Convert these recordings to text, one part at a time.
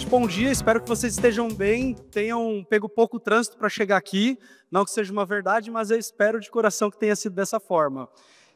gente, bom dia, espero que vocês estejam bem, tenham pego pouco trânsito para chegar aqui, não que seja uma verdade, mas eu espero de coração que tenha sido dessa forma.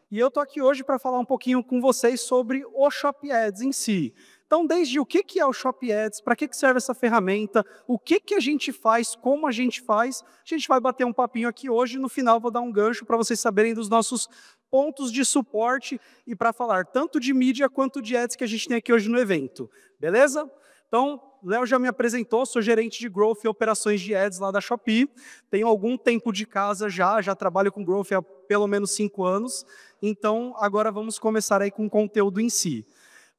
E eu estou aqui hoje para falar um pouquinho com vocês sobre o Shop Ads em si. Então, desde o que é o Shop Ads, para que serve essa ferramenta, o que a gente faz, como a gente faz, a gente vai bater um papinho aqui hoje e no final vou dar um gancho para vocês saberem dos nossos pontos de suporte e para falar tanto de mídia quanto de ads que a gente tem aqui hoje no evento. Beleza? Então, Léo já me apresentou, sou gerente de Growth e operações de ads lá da Shopee. Tenho algum tempo de casa já trabalho com Growth há pelo menos 5 anos. Então, agora vamos começar aí com o conteúdo em si.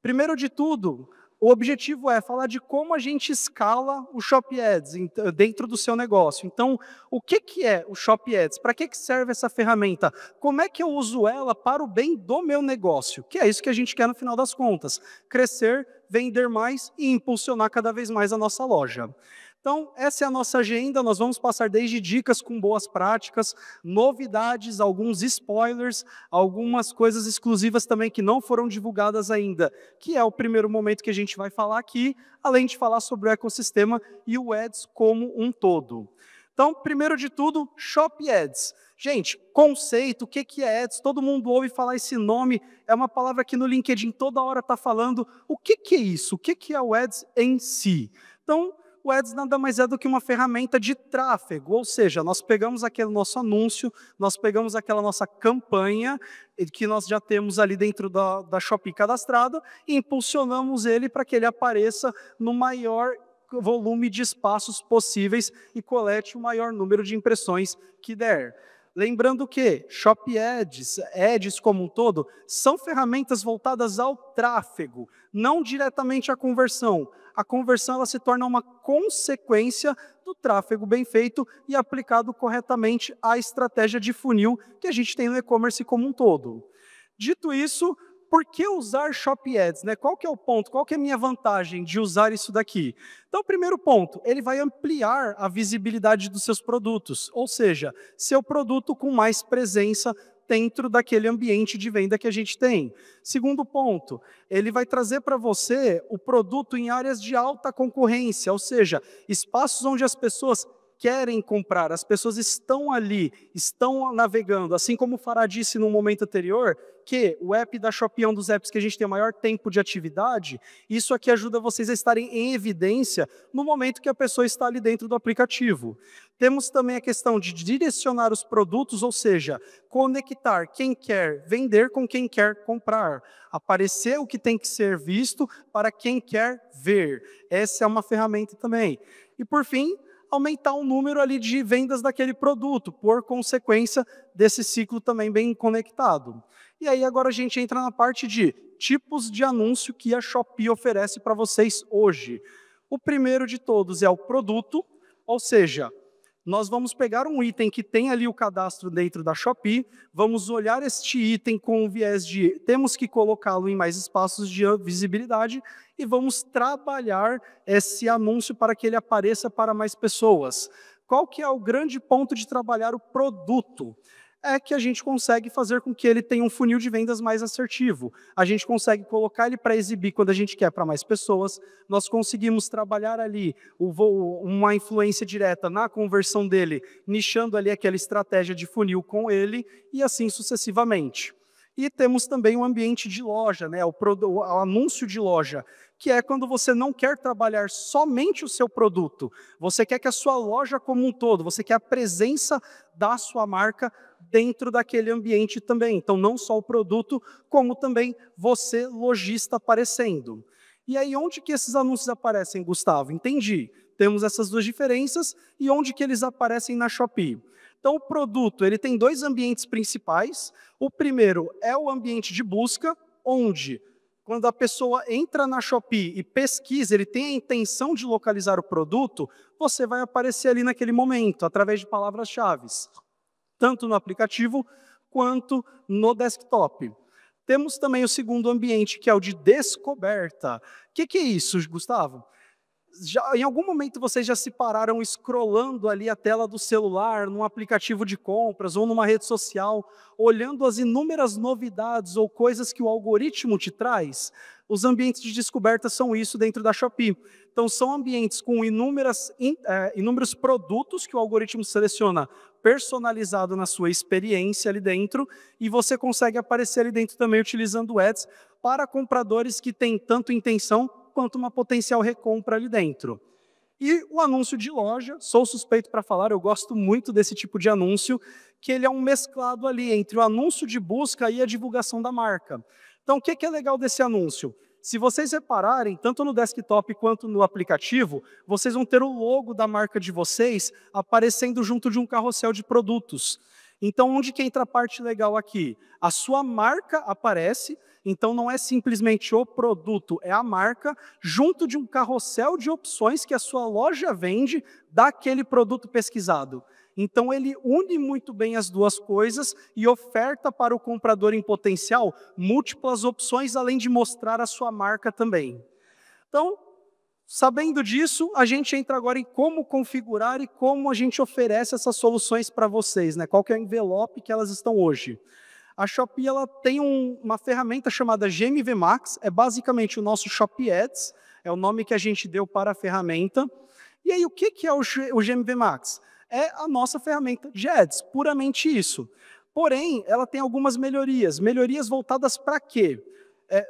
Primeiro de tudo, o objetivo é falar de como a gente escala o Shop Ads dentro do seu negócio. Então, o que é o Shop Ads? Para que serve essa ferramenta? Como é que eu uso ela para o bem do meu negócio? Que é isso que a gente quer no final das contas. Crescer, vender mais e impulsionar cada vez mais a nossa loja. Então, essa é a nossa agenda, nós vamos passar desde dicas com boas práticas, novidades, alguns spoilers, algumas coisas exclusivas também que não foram divulgadas ainda, que é o primeiro momento que a gente vai falar aqui, além de falar sobre o ecossistema e o Ads como um todo. Então, primeiro de tudo, Shop Ads. Gente, conceito, o que é Ads? Todo mundo ouve falar esse nome, é uma palavra que no LinkedIn toda hora está falando. O que é isso? O que é o Ads em si? Então, o Ads nada mais é do que uma ferramenta de tráfego, ou seja, nós pegamos aquele nosso anúncio, nós pegamos aquela nossa campanha, que nós já temos ali dentro da Shopee cadastrado, e impulsionamos ele para que ele apareça no maior volume de espaços possíveis e colete o maior número de impressões que der. Lembrando que Shop Ads, Ads como um todo, são ferramentas voltadas ao tráfego, não diretamente à conversão. A conversão ela se torna uma consequência do tráfego bem feito e aplicado corretamente à estratégia de funil que a gente tem no e-commerce como um todo. Dito isso, por que usar Shop Ads? Né? Qual que é o ponto? Qual que é a minha vantagem de usar isso daqui? Então, primeiro ponto, ele vai ampliar a visibilidade dos seus produtos, ou seja, seu produto com mais presença dentro daquele ambiente de venda que a gente tem. Segundo ponto, ele vai trazer para você o produto em áreas de alta concorrência, ou seja, espaços onde as pessoas querem comprar, as pessoas estão ali, estão navegando, assim como o Fará disse no momento anterior, que o app da Shopee é um dos apps que a gente tem o maior tempo de atividade, isso aqui ajuda vocês a estarem em evidência no momento que a pessoa está ali dentro do aplicativo. Temos também a questão de direcionar os produtos, ou seja, conectar quem quer vender com quem quer comprar, aparecer o que tem que ser visto para quem quer ver. Essa é uma ferramenta também. E por fim, aumentar o número ali de vendas daquele produto, por consequência desse ciclo também bem conectado. E aí agora a gente entra na parte de tipos de anúncio que a Shopee oferece para vocês hoje. O primeiro de todos é o produto, ou seja, nós vamos pegar um item que tem ali o cadastro dentro da Shopee, vamos olhar este item com o viés de temos que colocá-lo em mais espaços de visibilidade e vamos trabalhar esse anúncio para que ele apareça para mais pessoas. Qual que é o grande ponto de trabalhar o produto? É que a gente consegue fazer com que ele tenha um funil de vendas mais assertivo. A gente consegue colocar ele para exibir quando a gente quer para mais pessoas, nós conseguimos trabalhar ali uma influência direta na conversão dele, nichando ali aquela estratégia de funil com ele, e assim sucessivamente. E temos também o ambiente de loja, né? O anúncio de loja, que é quando você não quer trabalhar somente o seu produto, você quer que a sua loja como um todo, você quer a presença da sua marca dentro daquele ambiente também. Então, não só o produto, como também você, lojista, aparecendo. E aí, onde que esses anúncios aparecem, Gustavo? Entendi. Temos essas duas diferenças, e onde que eles aparecem na Shopee? Então, o produto ele tem dois ambientes principais. O primeiro é o ambiente de busca, onde, quando a pessoa entra na Shopee e pesquisa, ele tem a intenção de localizar o produto, você vai aparecer ali naquele momento, através de palavras-chave, tanto no aplicativo quanto no desktop. Temos também o segundo ambiente, que é o de descoberta. O que é isso, Gustavo? Em algum momento vocês já se pararam scrollando ali a tela do celular, num aplicativo de compras ou numa rede social, olhando as inúmeras novidades ou coisas que o algoritmo te traz? Os ambientes de descoberta são isso dentro da Shopee. Então, são ambientes com inúmeros produtos que o algoritmo seleciona personalizado na sua experiência ali dentro, e você consegue aparecer ali dentro também utilizando ads para compradores que têm tanto intenção quanto uma potencial recompra ali dentro. E o anúncio de loja, sou suspeito para falar, eu gosto muito desse tipo de anúncio, que ele é um mesclado ali entre o anúncio de busca e a divulgação da marca. Então, o que é legal desse anúncio? Se vocês repararem, tanto no desktop quanto no aplicativo, vocês vão ter o logo da marca de vocês aparecendo junto de um carrossel de produtos. Então, onde que entra a parte legal aqui? A sua marca aparece, então não é simplesmente o produto, é a marca, junto de um carrossel de opções que a sua loja vende daquele produto pesquisado. Então ele une muito bem as duas coisas e oferta para o comprador em potencial múltiplas opções, além de mostrar a sua marca também. Então, sabendo disso, a gente entra agora em como configurar e como a gente oferece essas soluções para vocês, né? Qual que é o envelope que elas estão hoje. A Shopee ela tem uma ferramenta chamada GMV Max, é basicamente o nosso Shopee Ads, é o nome que a gente deu para a ferramenta. E aí, o que é o GMV Max? É a nossa ferramenta de ads, puramente isso. Porém, ela tem algumas melhorias. Melhorias voltadas para quê?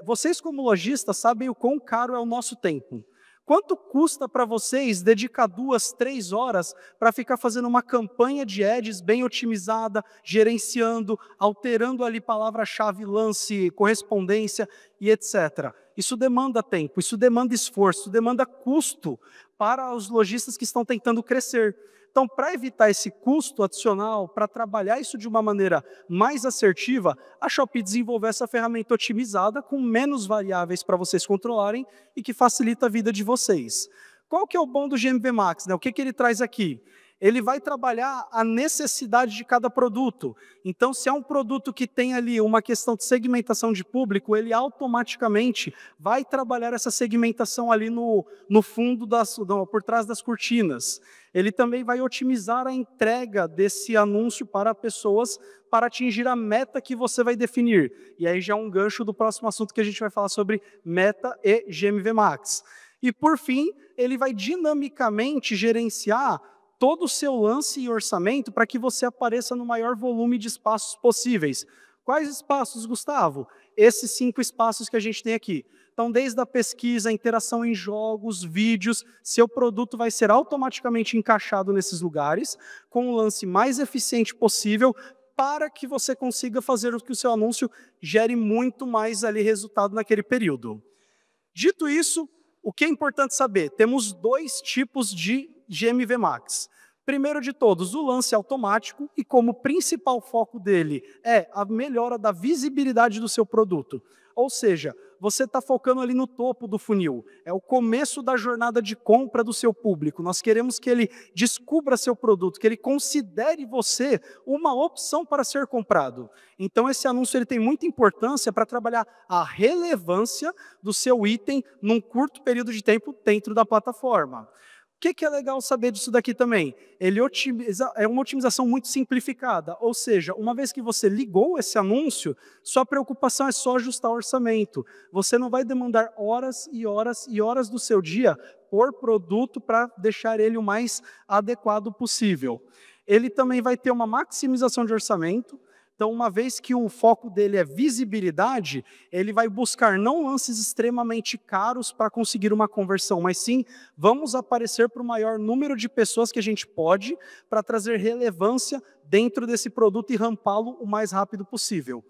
Vocês, como lojistas, sabem o quão caro é o nosso tempo. Quanto custa para vocês dedicar 2, 3 horas para ficar fazendo uma campanha de ads bem otimizada, gerenciando, alterando ali palavra-chave, lance, correspondência e etc. Isso demanda tempo, isso demanda esforço, isso demanda custo para os lojistas que estão tentando crescer. Então, para evitar esse custo adicional, para trabalhar isso de uma maneira mais assertiva, a Shopee desenvolveu essa ferramenta otimizada com menos variáveis para vocês controlarem e que facilita a vida de vocês. Qual que é o bom do GMV Max, né? O que ele traz aqui? Ele vai trabalhar a necessidade de cada produto. Então, se é um produto que tem ali uma questão de segmentação de público, ele automaticamente vai trabalhar essa segmentação ali no fundo, por trás das cortinas. Ele também vai otimizar a entrega desse anúncio para pessoas para atingir a meta que você vai definir. E aí já é um gancho do próximo assunto que a gente vai falar sobre meta e GMV Max. E por fim, ele vai dinamicamente gerenciar todo o seu lance e orçamento para que você apareça no maior volume de espaços possíveis. Quais espaços, Gustavo? Esses 5 espaços que a gente tem aqui. Então, desde a pesquisa, a interação em jogos, vídeos, seu produto vai ser automaticamente encaixado nesses lugares, com o lance mais eficiente possível, para que você consiga fazer com que o seu anúncio gere muito mais ali resultado naquele período. Dito isso, o que é importante saber? Temos 2 tipos de GMV Max. Primeiro de todos, o lance automático, e como principal foco dele é a melhora da visibilidade do seu produto. Ou seja, você está focando ali no topo do funil, é o começo da jornada de compra do seu público. Nós queremos que ele descubra seu produto, que ele considere você uma opção para ser comprado. Então esse anúncio ele tem muita importância para trabalhar a relevância do seu item num curto período de tempo dentro da plataforma. O que é legal saber disso daqui também? Ele é uma otimização muito simplificada, ou seja, uma vez que você ligou esse anúncio, sua preocupação é só ajustar o orçamento. Você não vai demandar horas e horas e horas do seu dia por produto para deixar ele o mais adequado possível. Ele também vai ter uma maximização de orçamento. Então, uma vez que o foco dele é visibilidade, ele vai buscar não lances extremamente caros para conseguir uma conversão, mas sim, vamos aparecer para o maior número de pessoas que a gente pode para trazer relevância dentro desse produto e rampá-lo o mais rápido possível.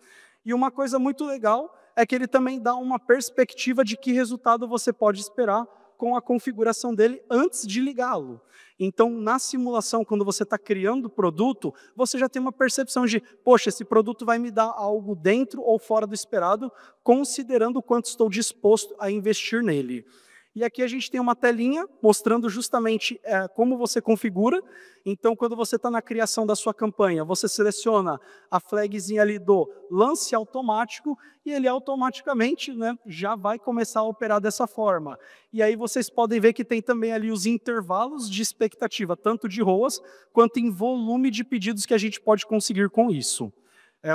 E uma coisa muito legal é que ele também dá uma perspectiva de que resultado você pode esperar com a configuração dele antes de ligá-lo. Então, na simulação, quando você está criando o produto, você já tem uma percepção de, poxa, esse produto vai me dar algo dentro ou fora do esperado, considerando o quanto estou disposto a investir nele. E aqui a gente tem uma telinha mostrando justamente como você configura. Então, quando você está na criação da sua campanha, você seleciona a flagzinha ali do lance automático e ele automaticamente, né, já vai começar a operar dessa forma. E aí vocês podem ver que tem também ali os intervalos de expectativa, tanto de ROAS quanto em volume de pedidos que a gente pode conseguir com isso.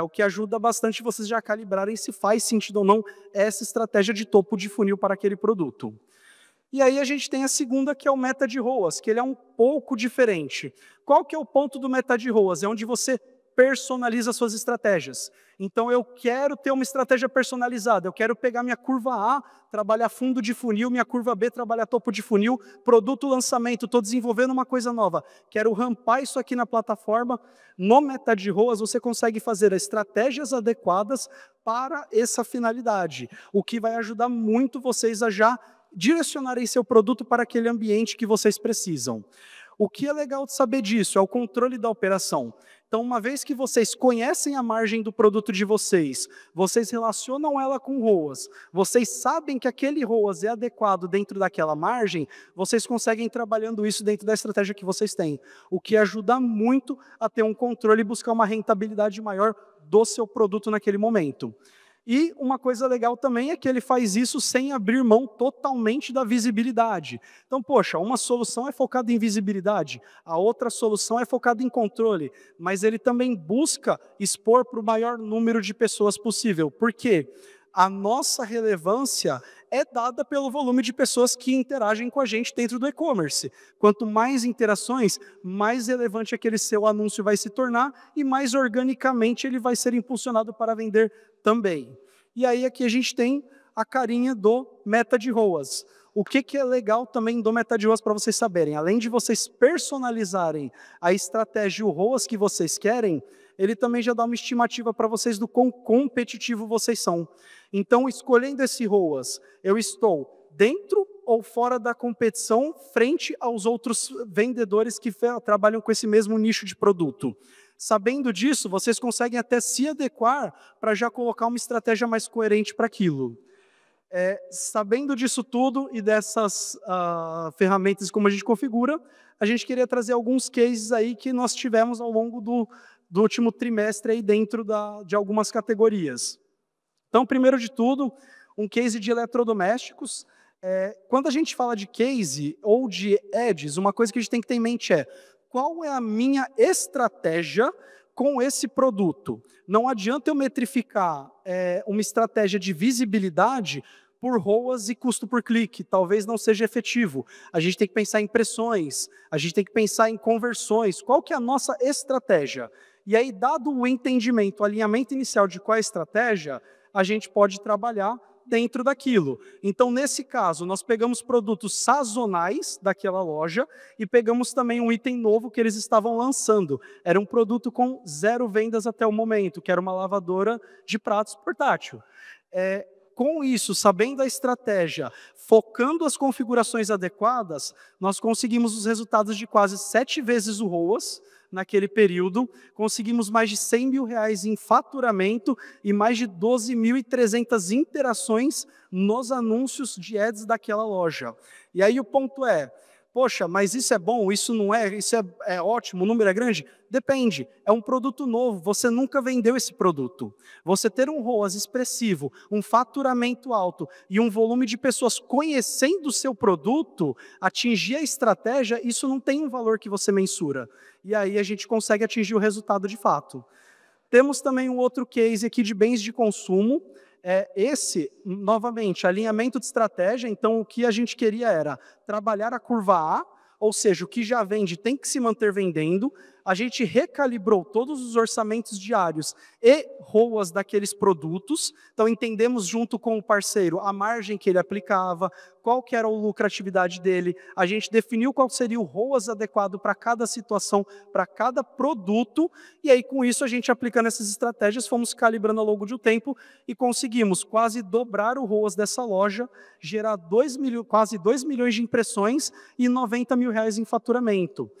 O que ajuda bastante vocês já calibrarem se faz sentido ou não essa estratégia de topo de funil para aquele produto. E aí a gente tem a segunda, que é o meta de ROAS, que ele é um pouco diferente. Qual que é o ponto do meta de ROAS? É onde você personaliza suas estratégias. Então eu quero ter uma estratégia personalizada, eu quero pegar minha curva A, trabalhar fundo de funil, minha curva B, trabalhar topo de funil, produto lançamento, estou desenvolvendo uma coisa nova, quero rampar isso aqui na plataforma. No meta de ROAS você consegue fazer estratégias adequadas para essa finalidade, o que vai ajudar muito vocês a já direcionarem seu produto para aquele ambiente que vocês precisam. O que é legal de saber disso é o controle da operação. Então, uma vez que vocês conhecem a margem do produto de vocês, vocês relacionam ela com ROAS, vocês sabem que aquele ROAS é adequado dentro daquela margem, vocês conseguem ir trabalhando isso dentro da estratégia que vocês têm, o que ajuda muito a ter um controle e buscar uma rentabilidade maior do seu produto naquele momento. E uma coisa legal também é que ele faz isso sem abrir mão totalmente da visibilidade. Então, poxa, uma solução é focada em visibilidade, a outra solução é focada em controle, mas ele também busca expor para o maior número de pessoas possível. Por quê? A nossa relevância é dada pelo volume de pessoas que interagem com a gente dentro do e-commerce. Quanto mais interações, mais relevante aquele seu anúncio vai se tornar e mais organicamente ele vai ser impulsionado para vender também. E aí aqui a gente tem a carinha do meta de ROAS. O que é legal também do meta de ROAS para vocês saberem? Além de vocês personalizarem a estratégia e o ROAS que vocês querem, ele também já dá uma estimativa para vocês do quão competitivo vocês são. Então, escolhendo esse ROAS, eu estou dentro ou fora da competição frente aos outros vendedores que trabalham com esse mesmo nicho de produto. Sabendo disso, vocês conseguem até se adequar para já colocar uma estratégia mais coerente para aquilo. Sabendo disso tudo e dessas ferramentas como a gente configura, a gente queria trazer alguns cases aí que nós tivemos ao longo do último trimestre aí dentro de algumas categorias. Então, primeiro de tudo, um case de eletrodomésticos. Quando a gente fala de case ou de ads, uma coisa que a gente tem que ter em mente é qual é a minha estratégia com esse produto. Não adianta eu metrificar uma estratégia de visibilidade por ROAS e custo por clique, talvez não seja efetivo. A gente tem que pensar em impressões, a gente tem que pensar em conversões. Qual que é a nossa estratégia? E aí, dado o entendimento, o alinhamento inicial de qual é a estratégia, a gente pode trabalhar dentro daquilo. Então, nesse caso, nós pegamos produtos sazonais daquela loja e pegamos também um item novo que eles estavam lançando. Era um produto com 0 vendas até o momento, que era uma lavadora de pratos portátil. Com isso, sabendo a estratégia, focando as configurações adequadas, nós conseguimos os resultados de quase 7 vezes o ROAS, naquele período, conseguimos mais de R$100 mil em faturamento e mais de 12.300 interações nos anúncios de ads daquela loja. E aí o ponto é, poxa, mas isso é bom, isso não é, isso é ótimo, o número é grande? Depende, é um produto novo, você nunca vendeu esse produto. Você ter um ROAS expressivo, um faturamento alto e um volume de pessoas conhecendo o seu produto, atingir a estratégia, isso não tem um valor que você mensura. E aí a gente consegue atingir o resultado de fato. Temos também um outro case aqui de bens de consumo. Esse, novamente, alinhamento de estratégia. Então, o que a gente queria era trabalhar a curva A, ou seja, o que já vende tem que se manter vendendo. A gente recalibrou todos os orçamentos diários e ROAS daqueles produtos. Então, entendemos junto com o parceiro a margem que ele aplicava, qual que era a lucratividade dele. A gente definiu qual seria o ROAS adequado para cada situação, para cada produto. E aí, com isso, a gente aplicando essas estratégias, fomos calibrando ao longo do tempo e conseguimos quase dobrar o ROAS dessa loja, gerar quase 2 milhões de impressões e R$90 mil em faturamento.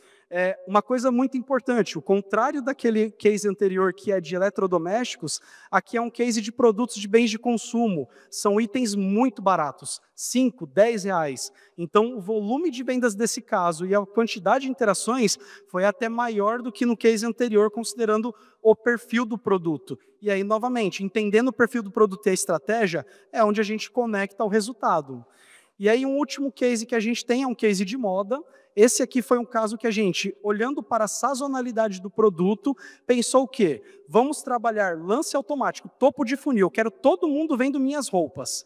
Uma coisa muito importante, o contrário daquele case anterior que é de eletrodomésticos, aqui é um case de produtos de bens de consumo. São itens muito baratos, 5, 10 reais. Então, o volume de vendas desse caso e a quantidade de interações foi até maior do que no case anterior, considerando o perfil do produto. E aí, novamente, entendendo o perfil do produto e a estratégia, é onde a gente conecta ao resultado. E aí, um último case que a gente tem é um case de moda. Esse aqui foi um caso que a gente, olhando para a sazonalidade do produto, pensou o quê? Vamos trabalhar lance automático, topo de funil, quero todo mundo vendo minhas roupas.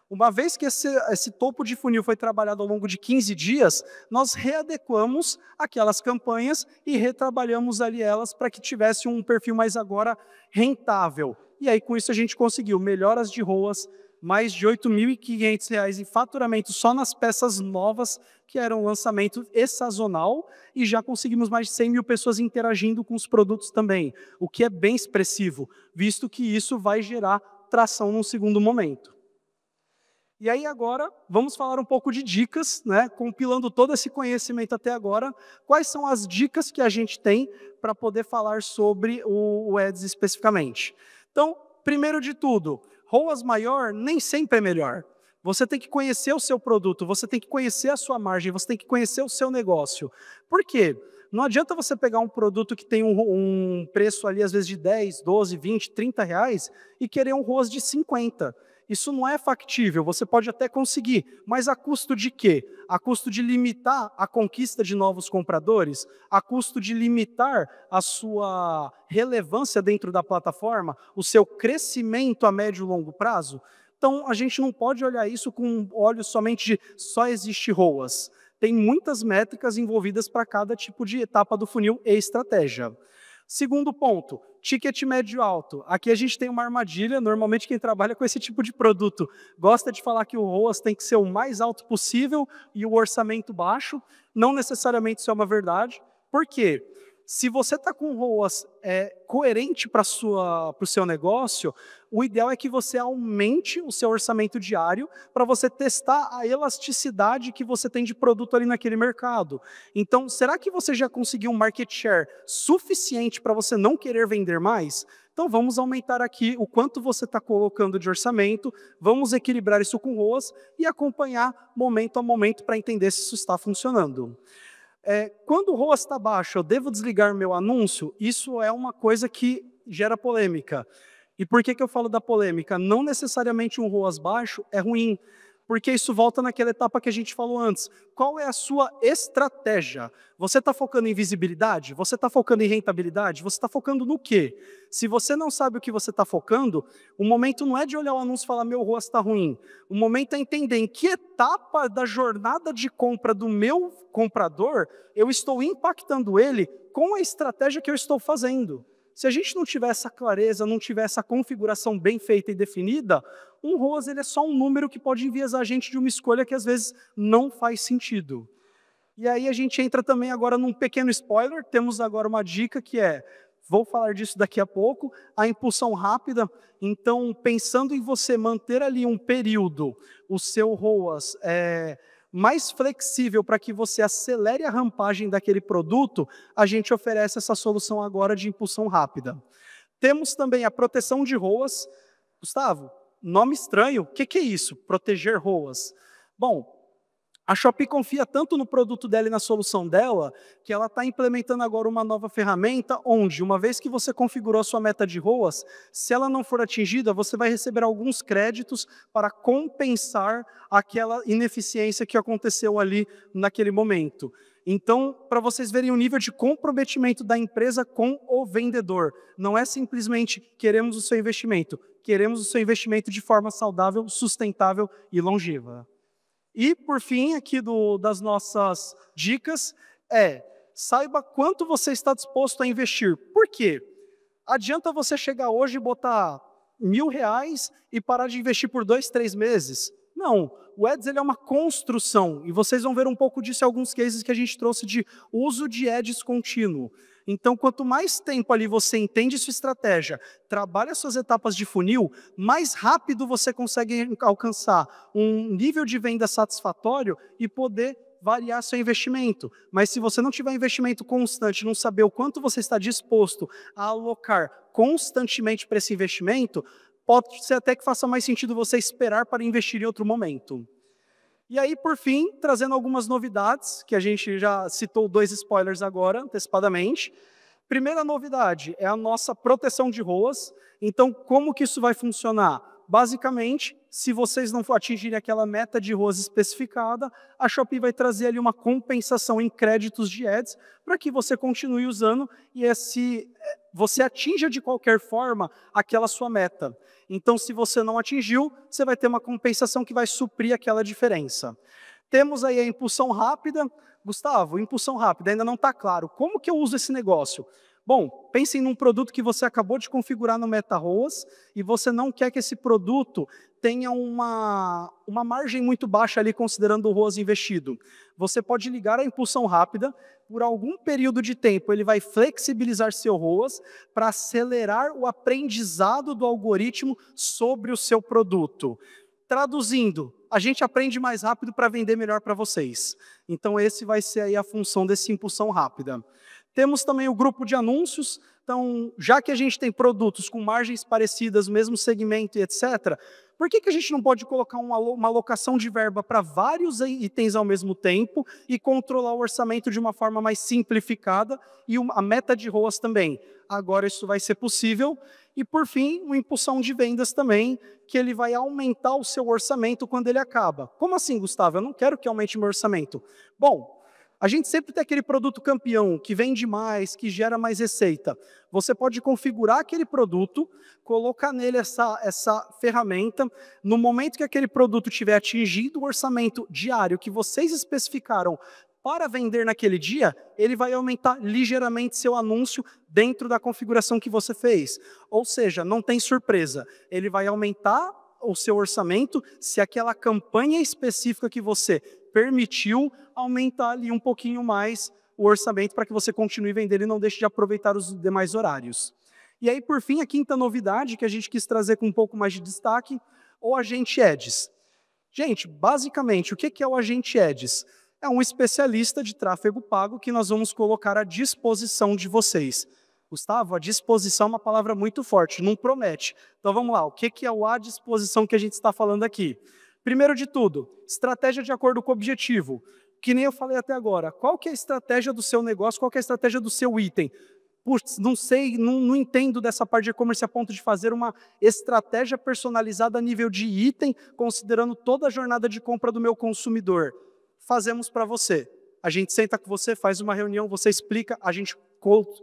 Uma vez que esse topo de funil foi trabalhado ao longo de 15 dias, nós readequamos aquelas campanhas e retrabalhamos ali elas para que tivesse um perfil mais agora rentável. E aí, com isso, a gente conseguiu melhoras de ROAS, mais de R$ 8.500 em faturamento só nas peças novas, que eram lançamento e sazonal, e já conseguimos mais de 100 mil pessoas interagindo com os produtos também, o que é bem expressivo, visto que isso vai gerar tração num segundo momento. E aí agora, vamos falar um pouco de dicas, né? Compilando todo esse conhecimento até agora, quais são as dicas que a gente tem para poder falar sobre o Ads especificamente. Então, primeiro de tudo, ROAS maior nem sempre é melhor. Você tem que conhecer o seu produto, você tem que conhecer a sua margem, você tem que conhecer o seu negócio. Por quê? Não adianta você pegar um produto que tem um preço ali, às vezes, de 10, 12, 20, 30 reais e querer um ROAS de 50. Isso não é factível, você pode até conseguir, mas a custo de quê? A custo de limitar a conquista de novos compradores? A custo de limitar a sua relevância dentro da plataforma? O seu crescimento a médio e longo prazo? Então, a gente não pode olhar isso com olhos somente de só existe ROAS. Tem muitas métricas envolvidas para cada tipo de etapa do funil e estratégia. Segundo ponto, ticket médio alto. Aqui a gente tem uma armadilha, normalmente quem trabalha com esse tipo de produto gosta de falar que o ROAS tem que ser o mais alto possível e o orçamento baixo. Não necessariamente isso é uma verdade. Por quê? Se você está com ROAS coerente para o seu negócio, o ideal é que você aumente o seu orçamento diário para você testar a elasticidade que você tem de produto ali naquele mercado. Então, será que você já conseguiu um market share suficiente para você não querer vender mais? Então, vamos aumentar aqui o quanto você está colocando de orçamento, vamos equilibrar isso com ROAS e acompanhar momento a momento para entender se isso está funcionando. Quando o ROAS está baixo, eu devo desligar meu anúncio? Isso é uma coisa que gera polêmica. E por que eu falo da polêmica? Não necessariamente um ROAS baixo é ruim, porque isso volta naquela etapa que a gente falou antes. Qual é a sua estratégia? Você está focando em visibilidade? Você está focando em rentabilidade? Você está focando no quê? Se você não sabe o que você está focando, o momento não é de olhar o anúncio e falar, meu ROAS está ruim. O momento é entender em que etapa da jornada de compra do meu comprador eu estou impactando ele com a estratégia que eu estou fazendo. Se a gente não tiver essa clareza, não tiver essa configuração bem feita e definida, um ROAS ele é só um número que pode enviesar a gente de uma escolha que às vezes não faz sentido. E aí a gente entra também agora num pequeno spoiler, temos agora uma dica que vou falar disso daqui a pouco, a impulsão rápida. Então, pensando em você manter ali um período, o seu ROAS mais flexível para que você acelere a rampagem daquele produto, a gente oferece essa solução agora de impulsão rápida. Temos também a proteção de ROAS. Gustavo, nome estranho, o que é isso? Proteger ROAS. Bom, a Shopee confia tanto no produto dela e na solução dela, que ela está implementando agora uma nova ferramenta, onde, uma vez que você configurou a sua meta de ROAS, se ela não for atingida, você vai receber alguns créditos para compensar aquela ineficiência que aconteceu ali naquele momento. Então, para vocês verem o nível de comprometimento da empresa com o vendedor, não é simplesmente queremos o seu investimento de forma saudável, sustentável e longeva. E, por fim, aqui das nossas dicas, saiba quanto você está disposto a investir. Por quê? Adianta você chegar hoje e botar R$ 1.000 e parar de investir por 2, 3 meses? Não. O Ads ele é uma construção, e vocês vão ver um pouco disso em alguns cases que a gente trouxe de uso de Ads contínuo. Então, quanto mais tempo ali você entende sua estratégia, trabalha suas etapas de funil, mais rápido você consegue alcançar um nível de venda satisfatório e poder variar seu investimento. Mas se você não tiver investimento constante, não saber o quanto você está disposto a alocar constantemente para esse investimento, pode ser até que faça mais sentido você esperar para investir em outro momento. E aí, por fim, trazendo algumas novidades, que a gente já citou 2 spoilers agora, antecipadamente. Primeira novidade é a nossa proteção de ROAS. Então, como que isso vai funcionar? Basicamente, se vocês não atingirem aquela meta de ROAS especificada, a Shopee vai trazer ali uma compensação em créditos de ads para que você continue usando e você atinja de qualquer forma aquela sua meta. Então, se você não atingiu, você vai ter uma compensação que vai suprir aquela diferença. Temos aí a impulsão rápida. Gustavo, impulsão rápida, ainda não está claro. Como que eu uso esse negócio? Bom, pensem num produto que você acabou de configurar no MetaROAS e você não quer que esse produto tenha uma margem muito baixa ali, considerando o ROAS investido. Você pode ligar a impulsão rápida, por algum período de tempo ele vai flexibilizar seu ROAS para acelerar o aprendizado do algoritmo sobre o seu produto. Traduzindo, a gente aprende mais rápido para vender melhor para vocês. Então, esse vai ser aí a função desse impulsão rápida. Temos também o grupo de anúncios. Então, já que a gente tem produtos com margens parecidas, mesmo segmento e etc., por que a gente não pode colocar uma alocação de verba para vários itens ao mesmo tempo e controlar o orçamento de uma forma mais simplificada e a meta de ROAS também? Agora isso vai ser possível. E, por fim, uma impulsão de vendas também, que ele vai aumentar o seu orçamento quando ele acaba. Como assim, Gustavo? Eu não quero que aumente meu orçamento. Bom, a gente sempre tem aquele produto campeão, que vende mais, que gera mais receita. Você pode configurar aquele produto, colocar nele essa ferramenta. No momento que aquele produto tiver atingido o orçamento diário que vocês especificaram para vender naquele dia, ele vai aumentar ligeiramente seu anúncio dentro da configuração que você fez. Ou seja, não tem surpresa. Ele vai aumentar o seu orçamento se aquela campanha específica que você permitiu aumentar ali um pouquinho mais o orçamento para que você continue vendendo e não deixe de aproveitar os demais horários. E aí, por fim, a quinta novidade que a gente quis trazer com um pouco mais de destaque, o Agente Ads. Gente, basicamente, o que é o Agente Ads? É um especialista de tráfego pago que nós vamos colocar à disposição de vocês. Gustavo, a disposição é uma palavra muito forte, não promete. Então vamos lá, o que é o à disposição que a gente está falando aqui? Primeiro de tudo, estratégia de acordo com o objetivo. Que nem eu falei até agora, qual que é a estratégia do seu negócio, qual que é a estratégia do seu item? Putz, não sei, não entendo dessa parte de e-commerce a ponto de fazer uma estratégia personalizada a nível de item, considerando toda a jornada de compra do meu consumidor. Fazemos para você. A gente senta com você, faz uma reunião, você explica, a gente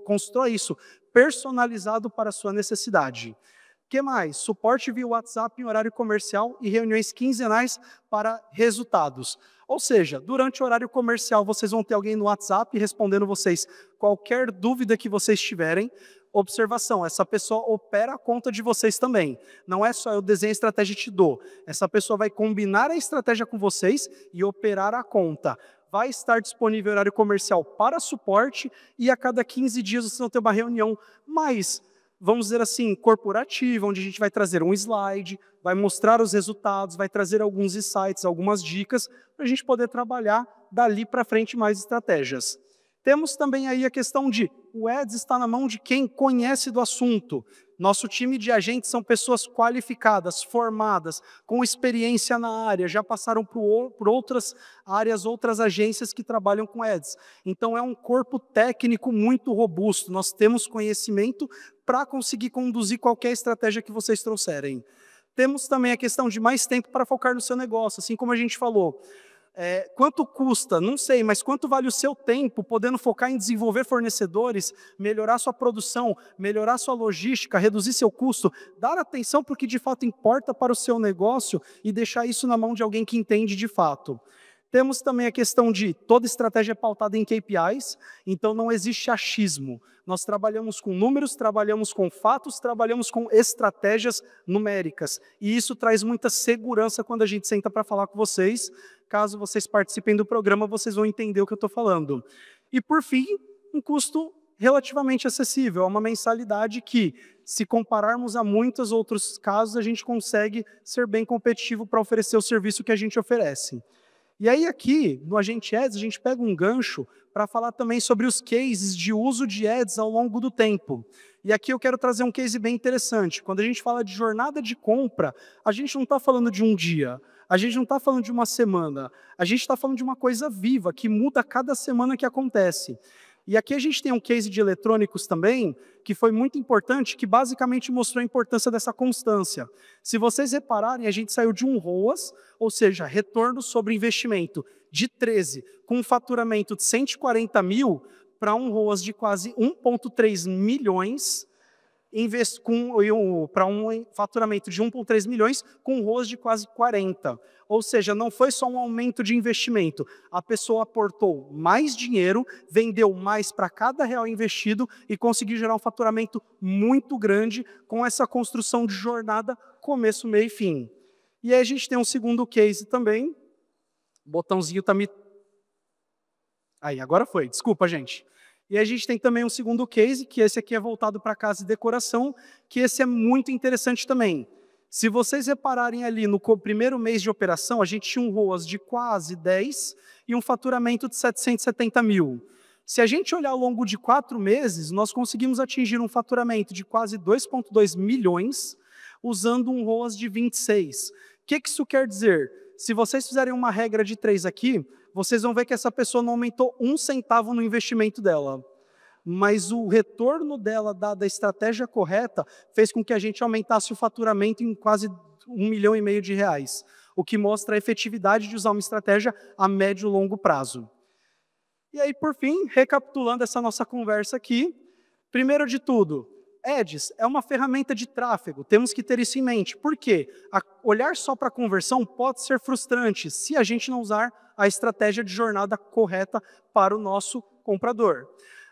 constrói isso personalizado para a sua necessidade. O que mais? Suporte via WhatsApp em horário comercial e reuniões quinzenais para resultados. Ou seja, durante o horário comercial, vocês vão ter alguém no WhatsApp respondendo vocês qualquer dúvida que vocês tiverem. Observação, essa pessoa opera a conta de vocês também. Não é só eu desenho a estratégia e te dou. Essa pessoa vai combinar a estratégia com vocês e operar a conta. Vai estar disponível horário comercial para suporte e a cada 15 dias vocês vão ter uma reunião mais, vamos dizer assim, corporativa, onde a gente vai trazer um slide, vai mostrar os resultados, vai trazer alguns insights, algumas dicas, para a gente poder trabalhar dali para frente mais estratégias. Temos também aí a questão de o Ads está na mão de quem conhece do assunto. Nosso time de agentes são pessoas qualificadas, formadas, com experiência na área, já passaram por outras áreas, outras agências que trabalham com Ads. Então é um corpo técnico muito robusto, nós temos conhecimento para conseguir conduzir qualquer estratégia que vocês trouxerem. Temos também a questão de mais tempo para focar no seu negócio, assim como a gente falou. Quanto custa? Não sei, mas quanto vale o seu tempo podendo focar em desenvolver fornecedores, melhorar sua produção, melhorar sua logística, reduzir seu custo, dar atenção para o que de fato importa para o seu negócio e deixar isso na mão de alguém que entende de fato. Temos também a questão de toda estratégia é pautada em KPIs, então não existe achismo. Nós trabalhamos com números, trabalhamos com fatos, trabalhamos com estratégias numéricas. E isso traz muita segurança quando a gente senta para falar com vocês. Caso vocês participem do programa, vocês vão entender o que eu estou falando. E por fim, um custo relativamente acessível, é uma mensalidade que, se compararmos a muitos outros casos, a gente consegue ser bem competitivo para oferecer o serviço que a gente oferece. E aí aqui, no Agente Ads, a gente pega um gancho para falar também sobre os cases de uso de ads ao longo do tempo. E aqui eu quero trazer um case bem interessante. Quando a gente fala de jornada de compra, a gente não está falando de um dia, a gente não está falando de uma semana, a gente está falando de uma coisa viva, que muda a cada semana que acontece. E aqui a gente tem um case de eletrônicos também, que foi muito importante, que basicamente mostrou a importância dessa constância. Se vocês repararem, a gente saiu de um ROAS, ou seja, retorno sobre investimento, de 13, com um faturamento de 140 mil, para um ROAS de quase 1,3 milhões, para um faturamento de 1,3 milhões, com um ROAS de quase 40. Ou seja, não foi só um aumento de investimento, a pessoa aportou mais dinheiro, vendeu mais para cada real investido e conseguiu gerar um faturamento muito grande com essa construção de jornada, começo, meio e fim. E aí a gente tem um segundo case também, o botãozinho está me... Aí, agora foi, desculpa, gente. E a gente tem também um segundo case, que esse aqui é voltado para casa e decoração, que esse é muito interessante também. Se vocês repararem ali no primeiro mês de operação, a gente tinha um ROAS de quase 10 e um faturamento de 770 mil. Se a gente olhar ao longo de 4 meses, nós conseguimos atingir um faturamento de quase 2,2 milhões, usando um ROAS de 26. O que isso quer dizer? Se vocês fizerem uma regra de 3 aqui, vocês vão ver que essa pessoa não aumentou 1 centavo no investimento dela. Mas o retorno dela, dada a estratégia correta, fez com que a gente aumentasse o faturamento em quase 1,5 milhão de reais, o que mostra a efetividade de usar uma estratégia a médio e longo prazo. E aí, por fim, recapitulando essa nossa conversa aqui, primeiro de tudo, Ads é uma ferramenta de tráfego, temos que ter isso em mente. Por quê? Olhar só para a conversão pode ser frustrante se a gente não usar a estratégia de jornada correta para o nosso comprador.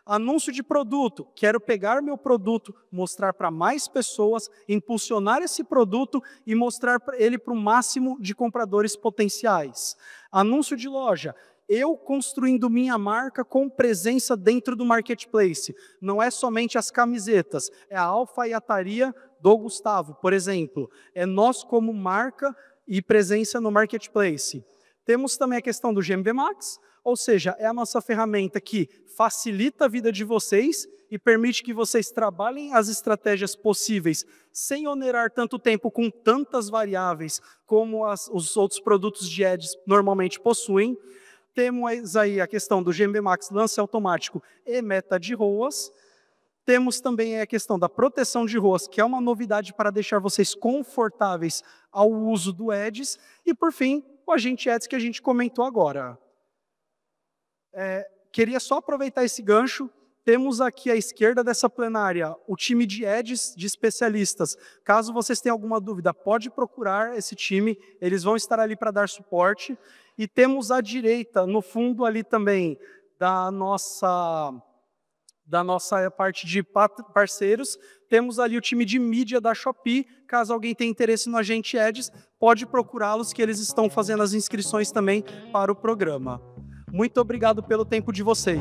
Anúncio de produto, quero pegar meu produto, mostrar para mais pessoas, impulsionar esse produto e mostrar ele para o máximo de compradores potenciais. Anúncio de loja, eu construindo minha marca com presença dentro do marketplace. Não é somente as camisetas, é a alfaiataria do Gustavo, por exemplo. É nós como marca e presença no marketplace. Temos também a questão do GMV Max, ou seja, é a nossa ferramenta que facilita a vida de vocês e permite que vocês trabalhem as estratégias possíveis sem onerar tanto tempo com tantas variáveis como os outros produtos de ads normalmente possuem. Temos aí a questão do GMV Max, lance automático e meta de ROAS. Temos também a questão da proteção de ROAS, que é uma novidade para deixar vocês confortáveis ao uso do Ads. E, por fim, o Agente Ads que a gente comentou agora. Queria só aproveitar esse gancho. Temos aqui à esquerda dessa plenária o time de Ads de especialistas. Caso vocês tenham alguma dúvida, pode procurar esse time, eles vão estar ali para dar suporte. E temos à direita, no fundo ali também, da nossa parte de parceiros, temos ali o time de mídia da Shopee. Caso alguém tenha interesse no Agente Ads, pode procurá-los, que eles estão fazendo as inscrições também para o programa. Muito obrigado pelo tempo de vocês.